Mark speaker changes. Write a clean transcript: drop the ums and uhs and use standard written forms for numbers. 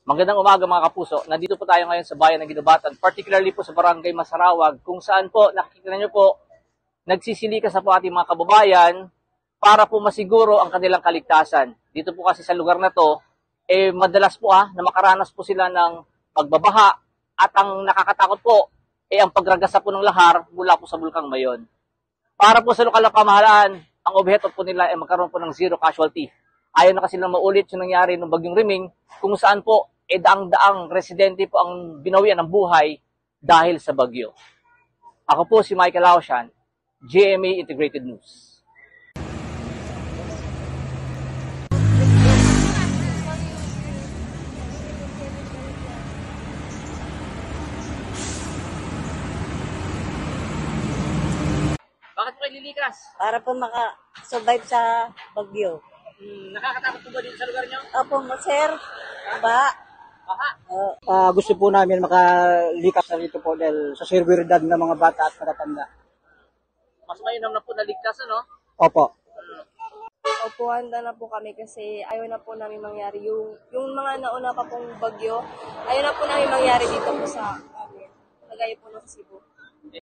Speaker 1: Magandang umaga mga kapuso. Nandito po tayo ngayon sa bayan ng Ginubatan, particularly po sa Barangay Masarawag, kung saan po, nakikita nyo po, nagsisilikas na po ating mga kababayan para po masiguro ang kanilang kaligtasan. Dito po kasi sa lugar na to, madalas po na makaranas po sila ng pagbabaha at ang nakakatakot po, ang pagragasa po ng lahar mula po sa Bulkang Mayon. Para po sa lokal na pamahalaan, ang objeto po nila ay magkaroon po ng zero casualty. Ayaw na kasi lang maulit yung nangyari ng Bagyong Riming, kung saan po daang-daang residente po ang binawian ng buhay dahil sa bagyo. Ako po si Michael Laoshan, GMA Integrated News. Bakit po kayo lilikas?
Speaker 2: Para po maka-survive sa bagyo.
Speaker 1: Nakakatakot po ba dito sa lugar nyo?
Speaker 2: Opo, sir. Ba?
Speaker 1: Aha.
Speaker 3: Gusto po namin makalikas na dito po dahil sa seguridad ng mga bata at matatanda.
Speaker 1: Mas mainam na po naligtas, ano?
Speaker 3: Opo.
Speaker 4: Opo, handa na po kami kasi ayaw na po namin mangyari yung mga nauna pa pong bagyo, ayaw na po namin mangyari dito po sa amin. Kagaya po ng Cebu.